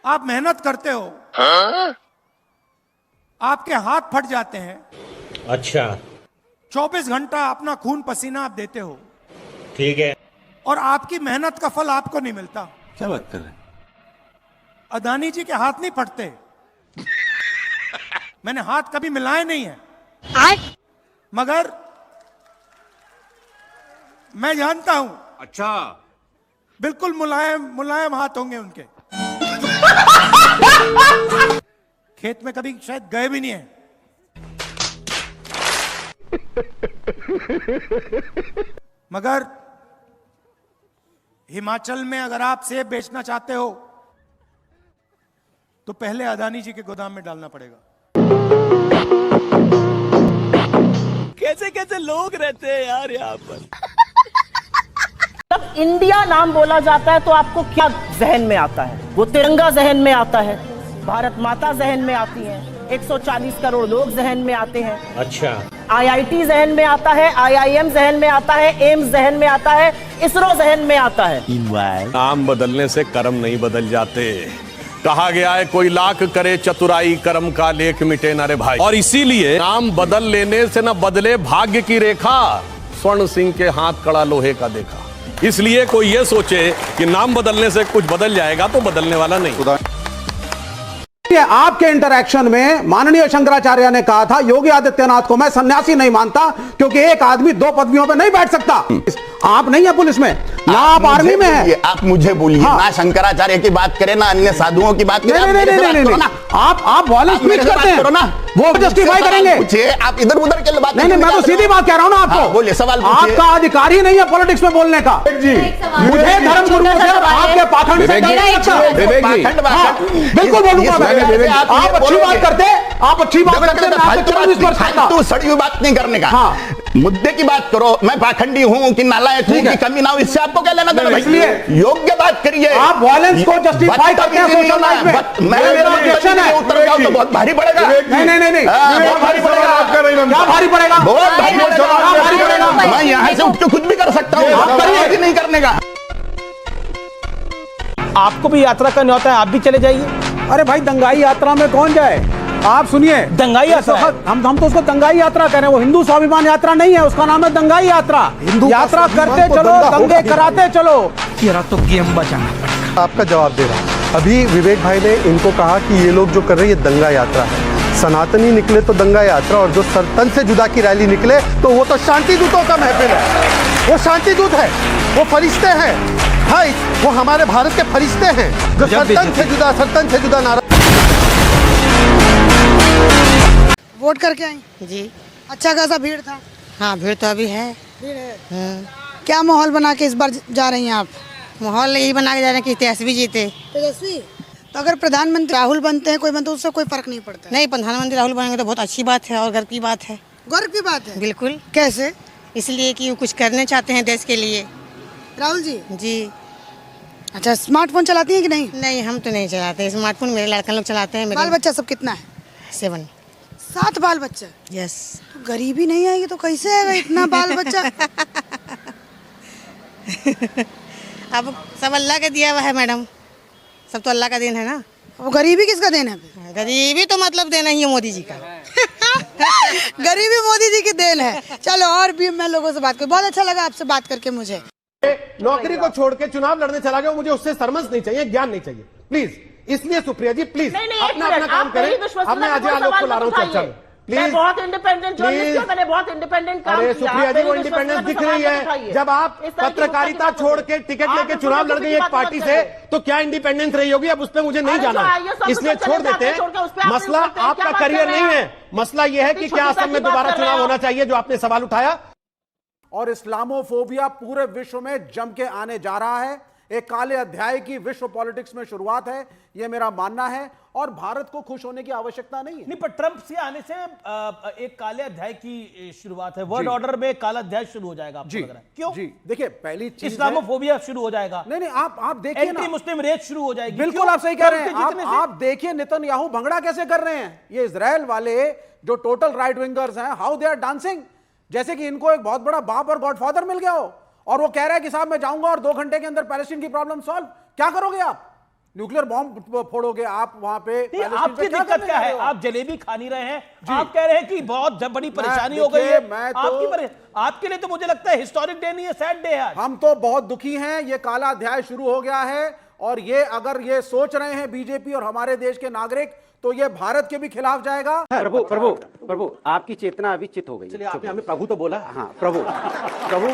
आप मेहनत करते हो, आपके हाथ फट जाते हैं। अच्छा, 24 घंटा अपना खून पसीना आप देते हो, ठीक है। और आपकी मेहनत का फल आपको नहीं मिलता। क्या बात कर रहे हैं? अदानी जी के हाथ नहीं फटते। मैंने हाथ कभी मिलाए नहीं है, मगर मैं जानता हूं। अच्छा, बिल्कुल मुलायम मुलायम हाथ होंगे उनके। खेत में कभी शायद गए भी नहीं है। मगर हिमाचल में अगर आप सेब बेचना चाहते हो तो पहले अदानी जी के गोदाम में डालना पड़ेगा। कैसे कैसे लोग रहते हैं यार यहाँ पर। जब इंडिया नाम बोला जाता है तो आपको क्या जहन में आता है? वो तिरंगा जहन में आता है, भारत माता जहन में आती है, 140 करोड़ लोग जहन में आते हैं। अच्छा, IIT जहन में आता है, IIM जहन में आता है, एम्स जहन में आता है, इसरो जहन में आता है। नाम बदलने से कर्म नहीं बदल जाते। कहा गया है कोई लाख करे चतुराई, कर्म का लेख मिटे ना रे भाई। और इसीलिए नाम बदल लेने से न बदले भाग्य की रेखा, स्वर्ण सिंह के हाथ कड़ा लोहे का देखा। इसलिए कोई ये सोचे कि नाम बदलने से कुछ बदल जाएगा तो बदलने वाला नहीं। आपके इंटरैक्शन में माननीय शंकराचार्य ने कहा था योगी आदित्यनाथ को मैं सन्यासी नहीं मानता क्योंकि एक आदमी 2 पदवियों पे नहीं बैठ सकता। आप नहीं है पुलिस में, ना आप आर्मी में है। आप मुझे बोलिए, ना शंकराचार्य की बात करें, ना अन्य साधुओं की बात करें। नहीं, आप वायलेंस स्पीच करते हैं ना, वो जस्टिफाई करेंगे। पूछिए, आप इधर उधर के बात नहीं, मैं तो सीधी बात कह रहा हूं ना आपको। बोलिए, सवाल आपका अधिकार ही नहीं है पॉलिटिक्स में बोलने का। जी, मुझे धर्म गुरुओं से और आपके पाखंड से बिल्कुल बोलूंगा। आप अच्छी बात करते, आप अच्छी बात करते, तू सड़ी हुई बात नहीं करने का। मुद्दे की बात करो। मैं पाखंडी हूं कि नालायक हूं कि कमी ना हो, इससे आपको क्या लेना देना? इसलिए योग्य बात करिए। आप वायलेंस को जस्टिफाई करते हैं सोशल लाइफ में। मेरा ऑब्जेक्शन है। उत्तर जाओ तो बहुत भारी पड़ेगा। नहीं, बहुत भारी पड़ेगा। क्या भारी पड़ेगा? बहुत भारी पड़ेगा। मैं यहां से उठ के कुछ भी कर सकता हूं, आप करिए नहीं करने का। आपको भी यात्रा करनी होता है, आप भी चले जाइए। अरे भाई, दंगाई यात्रा में कौन जाए? आप सुनिए, दंगाई यात्रा हम तो उसको दंगाई यात्रा कह रहे हैं। वो हिंदू स्वाभिमान यात्रा नहीं है, उसका नाम है दंगाई यात्रा। यात्रा करते चलो, दंगे कराते चलो। तेरा तो गेम बचाना पड़ेगा। आपका जवाब दे रहा हूं। अभी विवेक भाई ने इनको कहा कि ये लोग जो कर रहे हैं ये दंगा यात्रा है। सनातनी निकले तो दंगा यात्रा, और जो सरतन से जुदा की रैली निकले तो वो तो शांति दूतों का महफिल है। वो शांति दूत है, वो फरिश्ते हैं भाई, वो हमारे भारत के फरिश्ते हैं जो सरतन से जुदा नारा। वोट करके आई जी। अच्छा खासा भीड़ था? हाँ, भीड़ तो अभी है। भीड़ है। क्या माहौल बना के इस बार जा रही हैं आप? माहौल यही बना के जा रहे हैं कि तेजस्वी जीते। तेजस्वी? तो अगर प्रधानमंत्री राहुल बनते हैं कोई बनते, उससे कोई फर्क नहीं पड़ता? नहीं, प्रधानमंत्री राहुल बनेंगे तो बहुत अच्छी बात है और गर्व की बात है। गर्व की बात है? बिल्कुल। कैसे? इसलिए कि वो कुछ करने चाहते हैं देश के लिए। राहुल जी? जी। अच्छा, स्मार्टफोन चलाती हैं कि नहीं? नहीं, हम तो नहीं चलाते स्मार्टफोन, मेरे लड़का लोग चलाते हैं। बाल बच्चा सब कितना है? 7। 7 बाल बच्चा? यस। तो गरीबी नहीं आएगी तो कैसे आएगा इतना बाल बच्चा? अब सब अल्लाह का दिया हुआ है मैडम, सब तो अल्लाह का देन है ना। वो गरीबी किसका देन है? गरीबी तो मतलब देना ही है मोदी जी का। गरीबी मोदी जी की देन है। चलो, और भी मैं लोगों से बात करूं। बहुत अच्छा लगा आपसे बात करके मुझे। नौकरी को छोड़ के चुनाव लड़ने चला गया, मुझे उससे सरमस नहीं चाहिए, ज्ञान नहीं चाहिए, प्लीज। इसलिए सुप्रिया जी प्लीज अपना काम करें। अब मैं अजय आलोक को ला रहा हूँ चर्चा में, प्लीज। बहुत इंडिपेंडेंट जर्नलिस्ट हूं, मैंने बहुत इंडिपेंडेंट काम अरे किया। सुप्रिया जी, वो इंडिपेंडेंस दिख रही है। जब आप पत्रकारिता छोड़ के टिकट लेके चुनाव लड़ गई एक पार्टी से, तो क्या इंडिपेंडेंस रही होगी? अब उस पर मुझे नहीं जाना, इसलिए छोड़ देते हैं। मसला आपका करियर नहीं है, मसला यह है कि क्या असम में दोबारा चुनाव होना चाहिए, जो आपने सवाल उठाया। और इस्लामोफोबिया पूरे विश्व में जम के आने जा रहा है। एक काले अध्याय की विश्व पॉलिटिक्स में शुरुआत है, यह मेरा मानना है। और भारत को खुश होने की आवश्यकता नहीं है। नहीं, पर ट्रंप से आने से एक काले अध्याय की शुरुआत है। वर्ल्ड ऑर्डर में काला अध्याय शुरू हो जाएगा, आपको लग रहा है? क्यों? जी, देखिए, पहली चीज इस्लामोफोबिया शुरू हो जाएगा। नहीं, आप देखिए, एंटी मुस्लिम रेस शुरू हो जाएगी। बिल्कुल आप सही कह रहे हैं। आप देखिए नेतन्याहू भंगड़ा कैसे कर रहे हैं। ये इजराइल वाले जो टोटल राइट विंगर्स हैं, हाउ दे आर डांसिंग, जैसे कि इनको एक बहुत बड़ा बाप और गॉडफादर मिल गया हो। और वो कह रहा है कि साहब मैं जाऊंगा और 2 घंटे के अंदर पैलेस्टीन की प्रॉब्लम सॉल्व। क्या करोगे आप? न्यूक्लियर बॉम्ब फोड़ोगे आप वहां पे। नहीं, आपकी दिक्कत क्या है? आप जलेबी खा नहीं रहे हैं, आप कह रहे हैं कि बहुत बड़ी परेशानी हो गई है। आपके लिए तो मुझे लगता है हिस्टोरिक डे नहीं है, सैड डे है। हम तो बहुत दुखी हैं, ये काला अध्याय शुरू हो गया है और ये अगर ये सोच रहे हैं बीजेपी और हमारे देश के नागरिक तो ये भारत के भी खिलाफ जाएगा। प्रभु प्रभु प्रभु आपकी चेतना अभी चित हो गई। चलिए आपने हमें प्रभु तो बोला। हाँ प्रभु प्रभु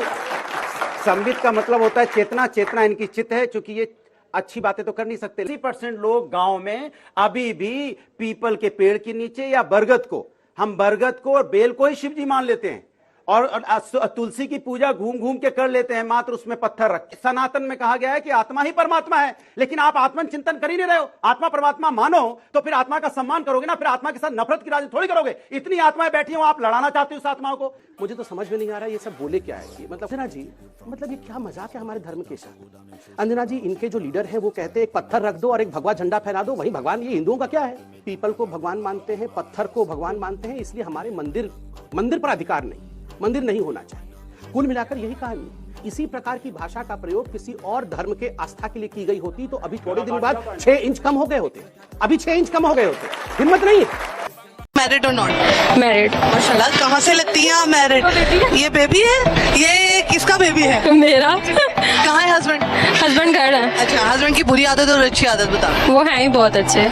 संबित का मतलब होता है चेतना, चेतना इनकी चित है, क्योंकि ये अच्छी बातें तो कर नहीं सकते। 80% लोग गांव में अभी भी पीपल के पेड़ के नीचे या बरगद को, हम बरगद को और बेल को ही शिव जी मान लेते हैं और तुलसी की पूजा घूम घूम के कर लेते हैं, मात्र उसमें पत्थर रख। सनातन में कहा गया है कि आत्मा ही परमात्मा है, लेकिन आप आत्मन चिंतन कर ही नहीं रहे हो। आत्मा परमात्मा मानो तो फिर आत्मा का सम्मान करोगे ना, फिर आत्मा के साथ नफरत की राजनीति थोड़ी करोगे। इतनी आत्माएं बैठी हो, आप लड़ाना चाहते हो उस आत्माओं को। मुझे तो समझ में नहीं आ रहा है ये सब बोले क्या है। मतलब अंजना जी, मतलब ये क्या मजाक है हमारे धर्म के साथ। अंजना जी, इनके जो लीडर है वो कहते हैं एक पत्थर रख दो और एक भगवा झंडा फहरा दो, वही भगवान। ये हिंदुओं का क्या है? पीपल को भगवान मानते हैं, पत्थर को भगवान मानते हैं, इसलिए हमारे मंदिर पर अधिकार नहीं, मंदिर नहीं होना चाहिए। कुल मिलाकर यही कहानी। इसी प्रकार की भाषा का प्रयोग किसी और धर्म के आस्था के लिए की गई होती तो अभी थोड़े दिन बाद 6 इंच कम हो गए होते। अभी 6 इंच कम हो गए होते। हिम्मत नहीं है। मैरिड और नॉट मैरिड? माशाल्लाह, कहाँ से लगती है आप मैरिड? ये बेबी है? ये किसका बेबी है? मेरा। कहाँ है हस्बैंड? हस्बैंड घर है। अच्छा, हस्बैंड की बुरी आदत और अच्छी आदत बता। वो है ही बहुत अच्छे,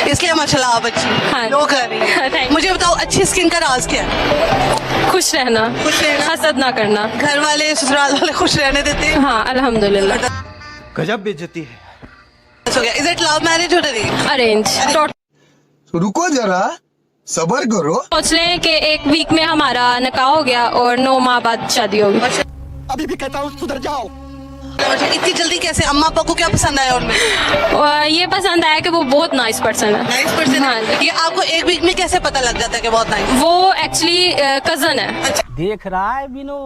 इसलिए माशाल्लाह आप अच्छी। हाँ। लो कर रही है। मुझे बताओ, अच्छी स्किन का राज क्या है? खुश रहना, हसद ना करना। घर वाले ससुराल वाले खुश रहने देते हैं? हाँ अल्हम्दुलिल्लाह। गजब बेइज्जती है। इज इट लव मैरिज और अरेंज? रुको जरा, सबर करो। सोच लें कि 1 वीक में हमारा निकाह हो गया और 9 माह बाद शादी होगी। अभी भी कहता हूँ सुधर जाओ। इतनी जल्दी कैसे? अम्मा पापा को क्या पसंद आया उनमें? ये पसंद आया कि वो बहुत नाइस पर्सन है। Nice person? हाँ। ये आपको 1 वीक में कैसे पता लग जाता है कि बहुत नाइस? वो एक्चुअली कजन है। देख रहा है बिनो।